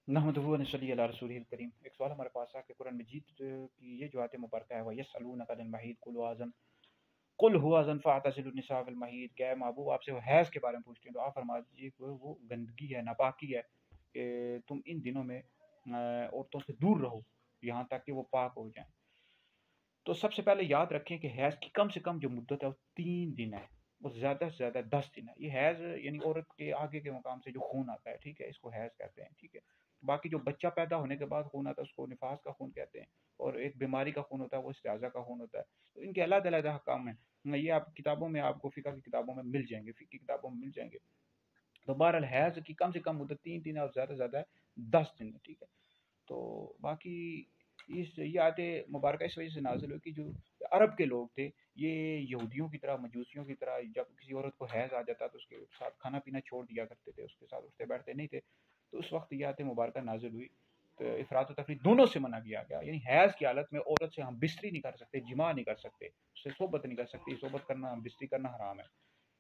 نحمدہ و نصلی علی رسولہ الکریم۔ ایک سوال ہمارے پاس ہے کہ قرآن مجید کی یہ جو آیت مبارکہ ہے وہ یسألونک عن المحیض قل هو اذن فاعتزلوا النساء فی المحیض، کہ اے محبوب آپ سے وہ حیض کے بارے میں پوچھتے ہیں تو آپ فرما دیجیے کہ وہ گندگی ہے، ناپاکی ہے، کہ تم ان دنوں میں عورتوں سے دور رہو یہاں تک کہ وہ پاک ہو جائیں۔ تو سب سے پہلے یاد رکھیں کہ حیض کی کم سے کم جو مدت ہے وہ 3 دن ہے، وہ زیادہ سے زیادہ 10 دن ہے۔ یہ حیض یعنی عورت کے آگے کے مقام سے جو خون آتا ہے، ٹھیک ہے، اس کو حیض کہتے ہیں، ٹھیک ہے۔ باقی جو بچہ پیدا ہونے کے بعد خون آتا ہے اس کو نفاس کا خون کہتے ہیں، اور ایک بیماری کا خون ہوتا ہے وہ استحاضہ کا خون ہوتا ہے۔ تو ان کے علیحدہ علیحدہ حکام ہیں، یہ آپ کتابوں میں، آپ کو فقہ کی کتابوں میں مل جائیں گے، فقہ کی کتابوں میں مل جائیں گے۔ تو بہرحال حیض کی کم سے کم مدت 3 دن ہے اور زیادہ سے زیادہ 10 دن ہے، ٹھیک ہے۔ تو باقی یہ آیت مبارکہ اس وجہ سے نازل ہوئی کہ جو عرب کے لوگ تھے، یہ یہودیوں کی طرح، مجوسیوں کی طرح جب کسی عورت کو حیض آ جاتا تو اس کے ساتھ کھانا پینا چھوڑ دیا کرتے تھے، اس کے ساتھ اٹھتے بیٹھتے نہیں تھے۔ تو اس وقت یہ آیت مبارکہ نازل ہوئی تو افراط و تفریط دونوں سے منع کیا گیا، یعنی حیض کی حالت میں عورت سے ہم بستری نہیں کر سکتے، جماع نہیں کر سکتے، اس سے صحبت نہیں کر سکتے، صحبت کرنا، ہم بستری کرنا حرام ہے۔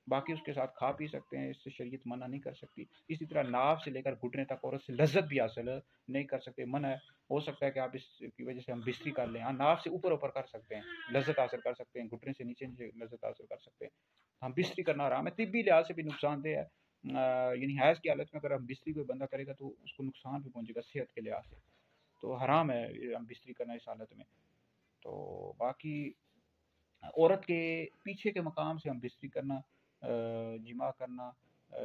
باقی اس کے ساتھ کھا پی سکتے ہیں، اس سے شریعت منع نہیں کر سکتی۔ اسی طرح ناف سے لے کر گھٹنے تک عورت سے لذت بھی حاصل نہیں کر سکتے، منع ہے۔ ہو سکتا ہے کہ آپ اس کی وجہ سے ہم بستری کر لیں، ہاں ناف سے اوپر اوپر کر سکتے ہیں، لذت حاصل کر سکتے ہیں، گھٹنے سے نیچے نیچے لذت حاصل کر سکتے ہیں، ہم بستری کرنا حرام ہے، طبی لحاظ سے بھی نقصان دہ ہے۔ یعنی حیض کی حالت میں اگر ہم بستری کوئی بندہ کرے گا تو اس کو نقصان بھی پہنچے گا صحت کے لحاظ سے، تو حرام ہے ہم بستری کرنا اس حالت میں۔ تو باقی عورت کے پیچھے کے مقام سے ہم بستری کرنا، جماع کرنا،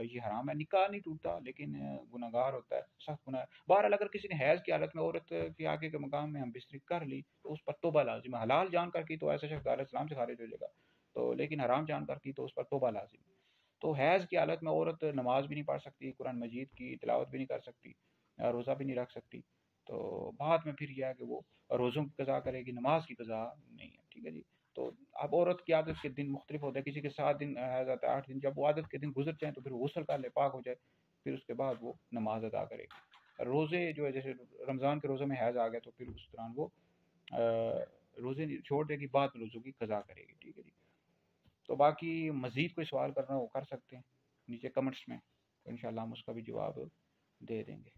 یہ حرام ہے۔ نکاح نہیں ٹوٹتا لیکن گناہ گار ہوتا ہے، سخت گناہ ہے۔ بہرحال اگر کسی نے حیض کی حالت میں عورت کے آگے کے مقام میں ہم بستری کر لی تو اس پر توبہ لازم ہے۔ حلال جان کر کی تو ایسا شخص دار اسلام سے خارج ہو جائے گا، تو لیکن حرام جان کر کی تو اس پر توبہ لازم ہے۔ تو حیض کی حالت میں عورت نماز بھی نہیں پڑھ سکتی، قرآن مجید کی تلاوت بھی نہیں کر سکتی، روزہ بھی نہیں رکھ سکتی۔ تو بعد میں پھر یہ ہے کہ وہ روزوں کی قضا کرے گی، نماز کی قضا نہیں ہے، ٹھیک ہے جی۔ تو اب عورت کی عادت کے دن مختلف ہوتے ہیں، کسی کے 7 دن حیض آتا ہے، 8 دن، جب وہ عادت کے دن گزر جائیں تو پھر وہ غسل کر لے، پاک ہو جائے، پھر اس کے بعد وہ نماز ادا کرے گی۔ روزے جو ہے جیسے رمضان کے روزے میں حیض آ گیا تو پھر اس دوران وہ روزے چھوڑ دے گی، بعد میں روزوں کی قضا کرے گی، ٹھیک ہے جی۔ تو باقی مزید کوئی سوال کرنا وہ کر سکتے ہیں نیچے کمنٹس میں، انشاءاللہ ہم اس کا بھی جواب دے دیں گے۔